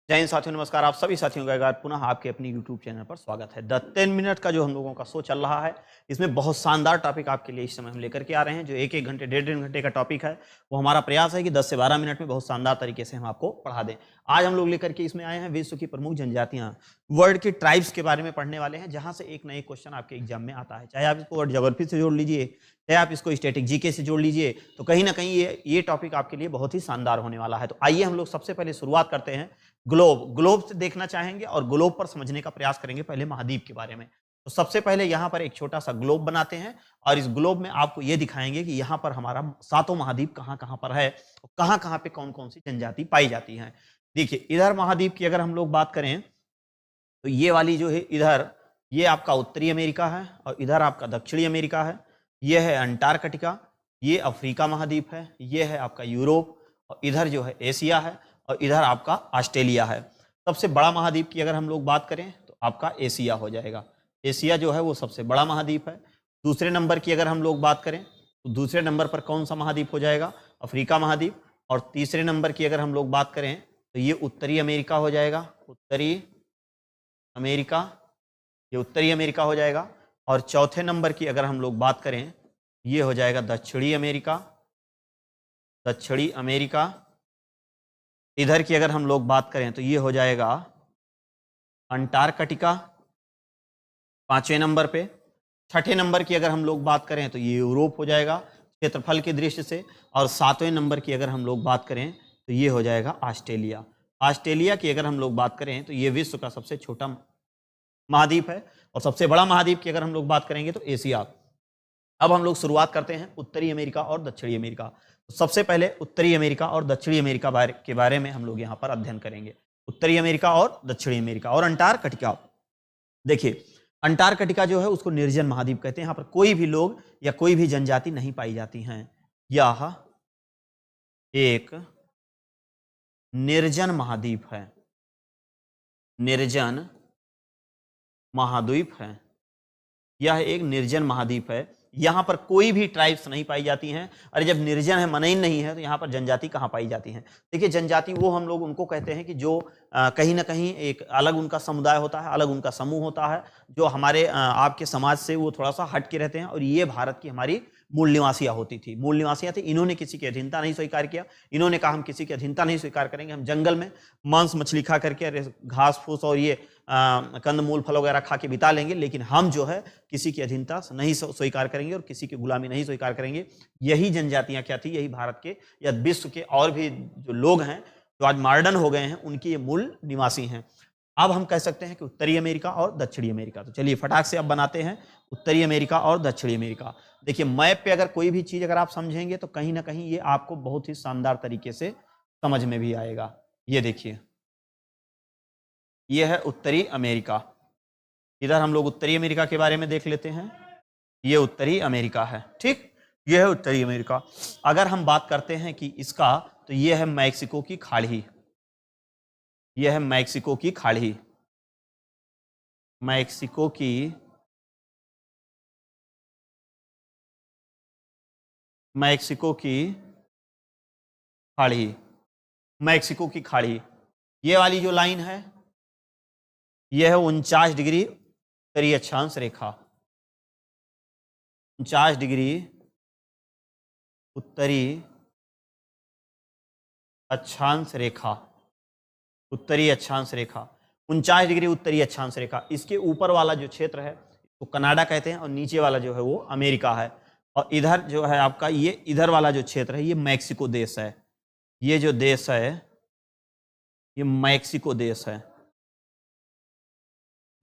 जय हिंद साथियों, नमस्कार। आप सभी साथियों का एक बार पुनः आपके अपनी यूट्यूब चैनल पर स्वागत है। द 10 मिनट का जो हम लोगों का शो चल रहा है, इसमें बहुत शानदार टॉपिक आपके लिए इस समय हम लेकर के आ रहे हैं। जो एक एक घंटे, डेढ़ डेढ़ घंटे का टॉपिक है, वो हमारा प्रयास है कि 10 से 12 मिनट में बहुत शानदार तरीके से हम आपको पढ़ा दें। आज हम लोग लेकर के इसमें आए हैं विश्व की प्रमुख जनजातियाँ, वर्ल्ड की ट्राइब्स के बारे में पढ़ने वाले हैं, जहाँ से एक नए क्वेश्चन आपके एग्जाम में आता है। चाहे आप इसको वर्ल्ड ज्योग्राफी से जोड़ लीजिए, चाहे आप इसको स्टैटिक जीके से जोड़ लीजिए, तो कहीं ना कहीं ये टॉपिक आपके लिए बहुत ही शानदार होने वाला है। तो आइए हम लोग सबसे पहले शुरुआत करते हैं ग्लोब से देखना चाहेंगे और ग्लोब पर समझने का प्रयास करेंगे पहले महाद्वीप के बारे में। तो सबसे पहले यहाँ पर एक छोटा सा ग्लोब बनाते हैं और इस ग्लोब में आपको ये दिखाएंगे कि यहाँ पर हमारा सातों महाद्वीप कहाँ कहाँ पर है और कहाँ कहाँ पे कौन कौन सी जनजाति पाई जाती है। देखिए, इधर महाद्वीप की अगर हम लोग बात करें तो ये वाली जो है इधर, ये आपका उत्तरी अमेरिका है और इधर आपका दक्षिणी अमेरिका है। ये है अंटार्कटिका, ये अफ्रीका महाद्वीप है, ये है आपका यूरोप और इधर जो है एशिया है और इधर आपका ऑस्ट्रेलिया है। सबसे बड़ा महाद्वीप की अगर हम लोग बात करें तो आपका एशिया हो जाएगा। एशिया जो है वो सबसे बड़ा महाद्वीप है। दूसरे नंबर की अगर हम लोग बात करें तो दूसरे नंबर पर कौन सा महाद्वीप हो जाएगा? अफ्रीका महाद्वीप। और तीसरे नंबर की अगर हम लोग बात करें तो ये उत्तरी अमेरिका हो जाएगा, उत्तरी अमेरिका, ये उत्तरी अमेरिका हो जाएगा। और चौथे नंबर की अगर हम लोग बात करें, ये हो जाएगा दक्षिणी अमेरिका, दक्षिणी अमेरिका। इधर की अगर हम लोग बात करें तो ये हो जाएगा अंटार्कटिका पांचवें नंबर पे। छठे नंबर की अगर हम लोग बात करें तो ये यूरोप हो जाएगा क्षेत्रफल की दृष्टि से। और सातवें नंबर की अगर हम लोग बात करें तो ये हो जाएगा ऑस्ट्रेलिया। ऑस्ट्रेलिया की अगर हम लोग बात करें तो ये विश्व का सबसे छोटा महाद्वीप है। और सबसे बड़ा महाद्वीप की अगर हम लोग बात करेंगे तो एशिया। अब हम लोग शुरुआत करते हैं उत्तरी अमेरिका और दक्षिणी अमेरिका। तो सबसे पहले उत्तरी अमेरिका और दक्षिणी अमेरिका के बारे में हम लोग यहाँ पर अध्ययन करेंगे। उत्तरी अमेरिका और दक्षिणी अमेरिका और अंटार्कटिका। देखिए, अंटार्कटिका जो है उसको निर्जन महाद्वीप कहते हैं। यहाँ पर कोई भी लोग या कोई भी जनजाति नहीं पाई जाती हैं। यह एक निर्जन महाद्वीप है, निर्जन महाद्वीप है। यह एक निर्जन महाद्वीप है, यहाँ पर कोई भी ट्राइब्स नहीं पाई जाती हैं। अरे जब निर्जन है, मनई नहीं है, तो यहाँ पर जनजाति कहाँ पाई जाती हैं? देखिए, जनजाति वो हम लोग उनको कहते हैं कि जो कहीं ना कहीं एक अलग उनका समुदाय होता है, अलग उनका समूह होता है, जो हमारे आपके समाज से वो थोड़ा सा हट के रहते हैं। और ये भारत की हमारी मूल निवासियाँ होती थी, मूल निवासियाँ थी। इन्होंने किसी की अधीनता नहीं स्वीकार किया। इन्होंने कहा हम किसी की अधीनता नहीं स्वीकार करेंगे, हम जंगल में मांस मछली खा करके, घास फूस और ये कंद मूल फल वगैरह खा के बिता लेंगे, लेकिन हम जो है किसी की अधीनता नहीं स्वीकार करेंगे और किसी की गुलामी नहीं स्वीकार करेंगे। यही जनजातियां क्या थी? यही भारत के या विश्व के और भी जो लोग हैं जो आज मॉडर्न हो गए हैं, उनकी ये मूल निवासी हैं। अब हम कह सकते हैं कि उत्तरी अमेरिका और दक्षिणी अमेरिका। तो चलिए फटाक से अब बनाते हैं उत्तरी अमेरिका और दक्षिणी अमेरिका। देखिए, मैप पे अगर कोई भी चीज अगर आप समझेंगे तो कहीं ना कहीं ये आपको बहुत ही शानदार तरीके से समझ में भी आएगा। ये देखिए, ये है उत्तरी अमेरिका। इधर हम लोग उत्तरी अमेरिका के बारे में देख लेते हैं। ये उत्तरी अमेरिका है, ठीक। ये है उत्तरी अमेरिका। अगर हम बात करते हैं कि इसका, तो ये है मैक्सिको की खाड़ी। ये है मैक्सिको की खाड़ी, मैक्सिको की मैक्सिको की खाड़ी, मैक्सिको की खाड़ी। ये वाली जो लाइन है, यह है 49 डिग्री उत्तरी अक्षांश रेखा। 49 डिग्री उत्तरी अक्षांश रेखा, उत्तरी अक्षांश रेखा, 49 डिग्री उत्तरी अक्षांश रेखा। इसके ऊपर वाला जो क्षेत्र है वो कनाडा कहते हैं और नीचे वाला जो है वो अमेरिका है। और इधर जो है आपका ये इधर वाला जो क्षेत्र है ये मैक्सिको देश है। ये जो देश है ये मैक्सिको देश है,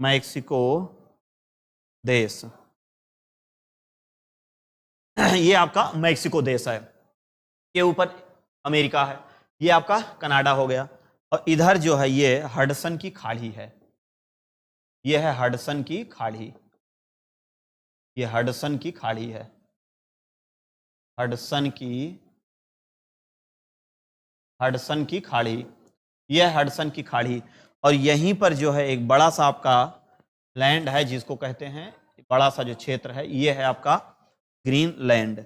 मैक्सिको देश। ये आपका मैक्सिको देश है, के ऊपर अमेरिका है, ये आपका कनाडा हो गया। और इधर जो है ये हडसन की खाड़ी है, ये है हडसन की खाड़ी, ये हडसन की खाड़ी है, हडसन की खाड़ी, यह हडसन की खाड़ी। और यहीं पर जो है एक बड़ा सा आपका लैंड है जिसको कहते हैं, बड़ा सा जो क्षेत्र है ये है आपका ग्रीनलैंड।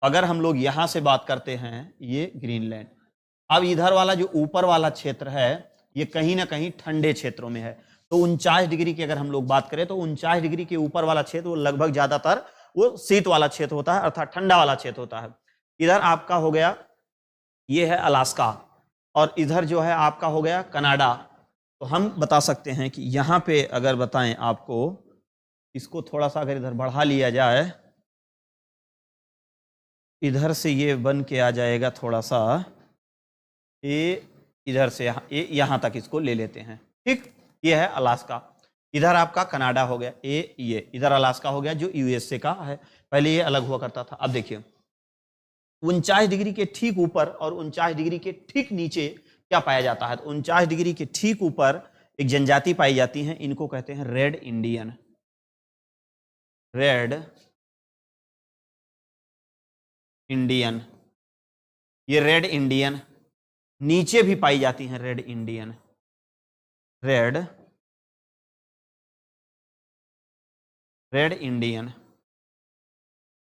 अगर हम लोग यहां से बात करते हैं, ये ग्रीनलैंड। अब इधर वाला जो ऊपर वाला क्षेत्र है ये कहीं ना कहीं ठंडे क्षेत्रों में है। तो 49 डिग्री की अगर हम लोग बात करें तो 49 डिग्री के ऊपर वाला क्षेत्र वो लगभग ज्यादातर वो शीत वाला क्षेत्र होता है, अर्थात ठंडा वाला क्षेत्र होता है। इधर आपका हो गया ये है अलास्का, और इधर जो है आपका हो गया कनाडा। तो हम बता सकते हैं कि यहाँ पे अगर बताएं आपको, इसको थोड़ा सा अगर इधर बढ़ा लिया जाए, इधर से ये बन के आ जाएगा थोड़ा सा, ये इधर से यहाँ तक इसको ले लेते हैं, ठीक। ये है अलास्का, इधर आपका कनाडा हो गया, ये इधर अलास्का हो गया जो यूएसए का है, पहले ये अलग हुआ करता था। अब देखिए 49 डिग्री के ठीक ऊपर और 49 डिग्री के ठीक नीचे क्या पाया जाता है, तो 49 डिग्री के ठीक ऊपर एक जनजाति पाई जाती है, इनको कहते हैं रेड इंडियन। रेड इंडियन, ये रेड इंडियन नीचे भी पाई जाती हैं, रेड इंडियन, रेड इंडियन,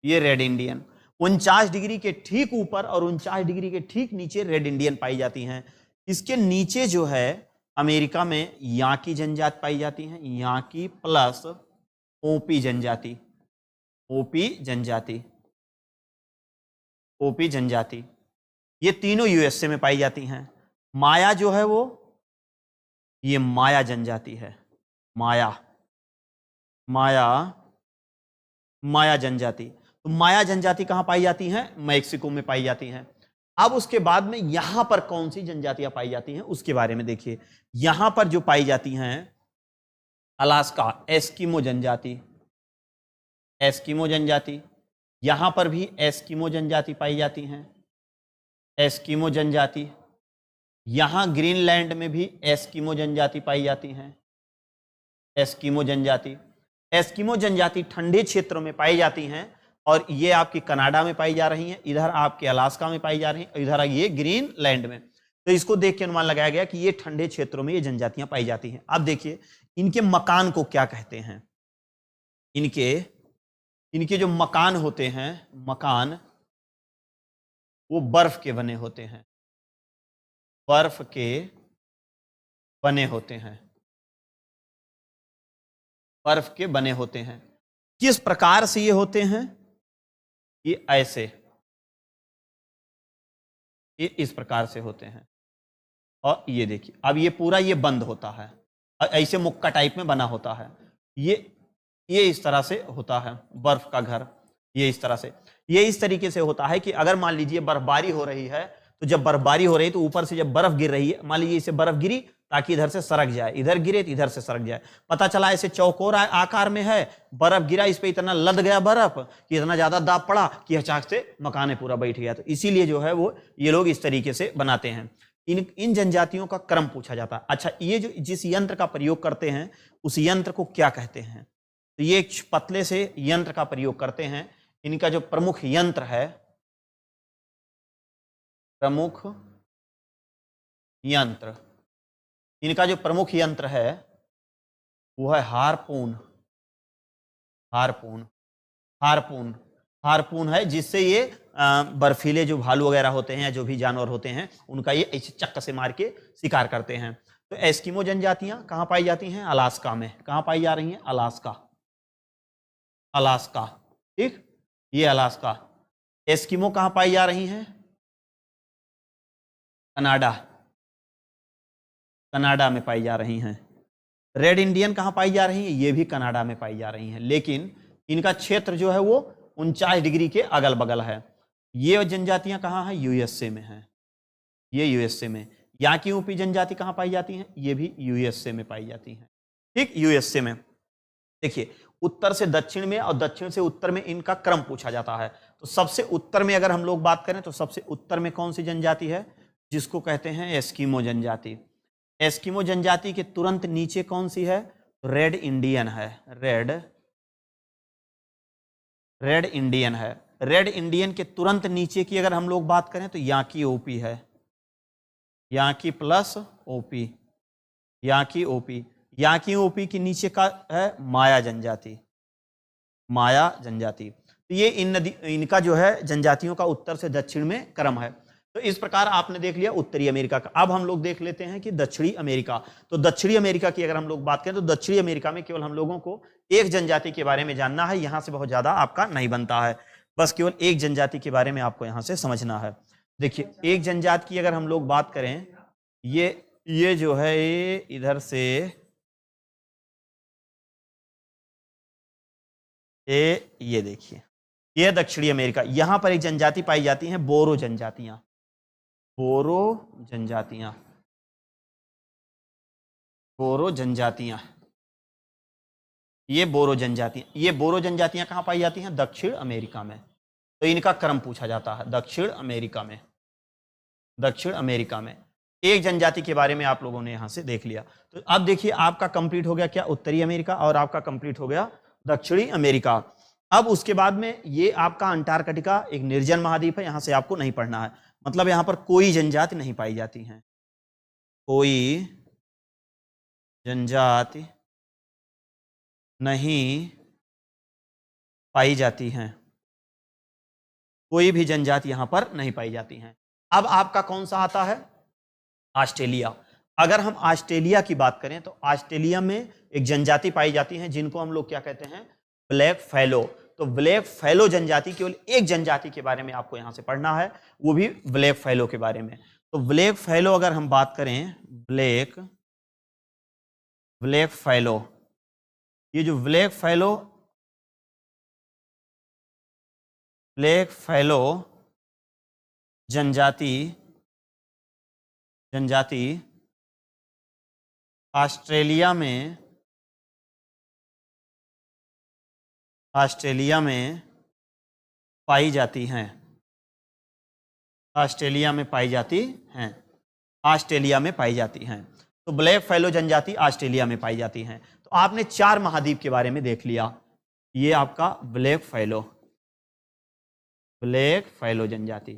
ये रेड इंडियन 49 डिग्री के ठीक ऊपर और 49 डिग्री के ठीक नीचे रेड इंडियन पाई जाती हैं। इसके नीचे जो है अमेरिका में याकी जनजाति पाई जाती है, याकी प्लस ओपी जनजाति, ओपी जनजाति, ओपी जनजाति, ये तीनों यूएसए में पाई जाती हैं। माया जो है वो ये माया जनजाति है, माया, माया, माया जनजाति। तो माया जनजाति कहां पाई जाती हैं, मैक्सिको में पाई जाती हैं। अब उसके बाद में यहां पर कौन सी जनजातियां पाई जाती हैं उसके बारे में देखिए। यहां पर जो पाई जाती हैं अलास्का, एस्किमो जनजाति, एस्किमो जनजाति, यहां पर भी एस्किमो जनजाति पाई जाती हैं, एस्किमो जनजाति। यहां ग्रीनलैंड में भी एस्किमो जनजाति पाई जाती हैं, एस्किमो जनजाति। एस्किमो जनजाति ठंडे क्षेत्रों में पाई जाती हैं और ये आपकी कनाडा में पाई जा रही हैं, इधर आपके अलास्का में पाई जा रही हैं, इधर ये ग्रीनलैंड में। तो इसको देख के अनुमान लगाया गया कि ये ठंडे क्षेत्रों में ये जनजातियां पाई जाती हैं। अब देखिए इनके मकान को क्या कहते हैं, इनके जो मकान होते हैं, मकान वो बर्फ के बने होते हैं, बर्फ के बने होते हैं, बर्फ के बने होते हैं। किस प्रकार से ये होते हैं, ये ऐसे, ये इस प्रकार से होते हैं। और ये देखिए अब ये पूरा ये बंद होता है, ऐसे मुक्का टाइप में बना होता है। ये इस तरह से होता है बर्फ का घर, ये इस तरह से, ये इस तरीके से होता है कि अगर मान लीजिए बर्फबारी हो रही है, तो जब बर्फबारी हो रही है तो ऊपर से जब बर्फ गिर रही है, मान लीजिए इसे बर्फ गिरी ताकि इधर से सरक जाए, इधर गिरे तो इधर से सरक जाए, पता चला ऐसे चौकोर आकार में है, बर्फ गिरा, इस पे इतना लद गया बर्फ कि इतना ज्यादा दाब पड़ा कि अचानक से मकान पूरा बैठ गया। तो इसीलिए जो है वो ये लोग इस तरीके से बनाते हैं। इन जनजातियों का क्रम पूछा जाता है। अच्छा, ये जो जिस यंत्र का प्रयोग करते हैं उस यंत्र को क्या कहते हैं, तो ये एक पतले से यंत्र का प्रयोग करते हैं। इनका जो प्रमुख यंत्र है, प्रमुख यंत्र, इनका जो प्रमुख यंत्र है वो है हारपून, हारपून, हारपून, हारपून है, जिससे ये बर्फीले जो भालू वगैरह होते हैं या जो भी जानवर होते हैं उनका ये ऐसे चक्कर से मार के शिकार करते हैं। तो एस्किमो जनजातियां कहां पाई जाती हैं, अलास्का में। कहां पाई जा रही हैं, अलास्का, अलास्का, ठीक, ये अलास्का। एस्किमो कहां पाई जा रही हैं, कनाडा, कनाडा में पाई जा रही हैं। रेड इंडियन कहां पाई जा रही हैं, ये भी कनाडा में पाई जा रही हैं, लेकिन इनका क्षेत्र जो है वो 49 डिग्री के अगल बगल है। ये जनजातियां कहां हैं, यूएसए में हैं, ये यूएसए में। यहाँ की ऊपी जनजाति कहां पाई जाती हैं, ये भी यूएसए में पाई जाती हैं, ठीक, यूएसए में। देखिए उत्तर से दक्षिण में और दक्षिण से उत्तर में इनका क्रम पूछा जाता है। तो सबसे उत्तर में अगर हम लोग बात करें तो सबसे उत्तर में कौन सी जनजाति है, जिसको कहते हैं एस्किमो जनजाति। एस्किमो जनजाति के तुरंत नीचे कौन सी है, रेड इंडियन है, रेड इंडियन है। रेड इंडियन के तुरंत नीचे की अगर हम लोग बात करें तो याकी ओपी है, याकी प्लस ओपी, याकी ओपी। याकी ओपी के नीचे का है माया जनजाति, माया जनजाति। तो ये इनका जो है जनजातियों का उत्तर से दक्षिण में क्रम है। तो इस प्रकार आपने देख लिया उत्तरी अमेरिका का। अब हम लोग देख लेते हैं कि दक्षिणी अमेरिका। तो दक्षिणी अमेरिका की अगर हम लोग बात करें तो दक्षिणी अमेरिका में केवल हम लोगों को एक जनजाति के बारे में जानना है, यहां से बहुत ज्यादा आपका नहीं बनता है, बस केवल एक जनजाति के बारे में आपको यहां से समझना है। देखिए एक जनजाति की अगर हम लोग बात करें, ये जो है ये इधर से ये देखिए ये दक्षिणी अमेरिका, यहां पर एक जनजाति पाई जाती है बोरो जनजातियां, बोरो जनजातियां, बोरो जनजातियां, ये बोरो जनजातियां, ये बोरो जनजातियां कहां पाई जाती हैं? दक्षिण अमेरिका में। तो इनका क्रम पूछा जाता है दक्षिण अमेरिका में, दक्षिण अमेरिका में। एक जनजाति के बारे में आप लोगों ने यहां से देख लिया। तो अब देखिए आपका कंप्लीट हो गया क्या? उत्तरी अमेरिका, और आपका कंप्लीट हो गया दक्षिणी अमेरिका। अब उसके बाद में ये आपका अंटार्कटिका एक निर्जन महाद्वीप है, यहां से आपको नहीं पढ़ना है, मतलब यहां पर कोई जनजाति नहीं पाई जाती है, कोई जनजाति नहीं पाई जाती हैं, कोई भी जनजाति यहां पर नहीं पाई जाती हैं। अब आपका कौन सा आता है? ऑस्ट्रेलिया। अगर हम ऑस्ट्रेलिया की बात करें तो ऑस्ट्रेलिया में एक जनजाति पाई जाती है जिनको हम लोग क्या कहते हैं? ब्लैक फैलो। तो ब्लैक फैलो जनजाति, केवल एक जनजाति के बारे में आपको यहां से पढ़ना है, वो भी ब्लैक फैलो के बारे में। तो ब्लैक फैलो अगर हम बात करें, ब्लैक फैलो, ये जो ब्लैक फैलो जनजाति ऑस्ट्रेलिया में पाई जाती हैं, ऑस्ट्रेलिया में पाई जाती हैं, ऑस्ट्रेलिया में पाई जाती हैं। तो ब्लैक फैलो जनजाति ऑस्ट्रेलिया में पाई जाती हैं। तो आपने 4 महाद्वीप के बारे में देख लिया। ये आपका ब्लैक फैलो जनजाति,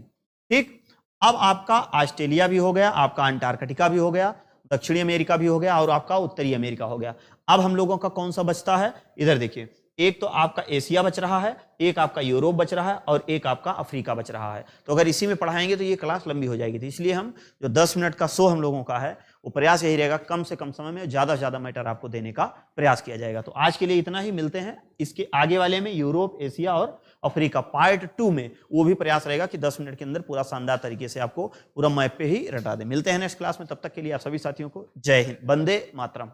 ठीक। अब आपका ऑस्ट्रेलिया भी हो गया, आपका अंटार्कटिका भी हो गया, दक्षिणी अमेरिका भी हो गया, और आपका उत्तरी अमेरिका हो गया। अब हम लोगों का कौन सा बचता है? इधर देखिए, एक तो आपका एशिया बच रहा है, एक आपका यूरोप बच रहा है, और एक आपका अफ्रीका बच रहा है। तो अगर इसी में पढ़ाएंगे तो ये क्लास लंबी हो जाएगी। तो इसलिए हम जो 10 मिनट का शो हम लोगों का है, वो प्रयास यही रहेगा कम से कम समय में ज़्यादा से ज़्यादा मैटर आपको देने का प्रयास किया जाएगा। तो आज के लिए इतना ही, मिलते हैं इसके आगे वाले में, यूरोप, एशिया और अफ्रीका पार्ट 2 में। वो भी प्रयास रहेगा कि 10 मिनट के अंदर पूरा शानदार तरीके से आपको पूरा मैप पे ही रटा दे। मिलते हैं नेक्स्ट क्लास में, तब तक के लिए आप सभी साथियों को जय हिंद, वंदे मातरम।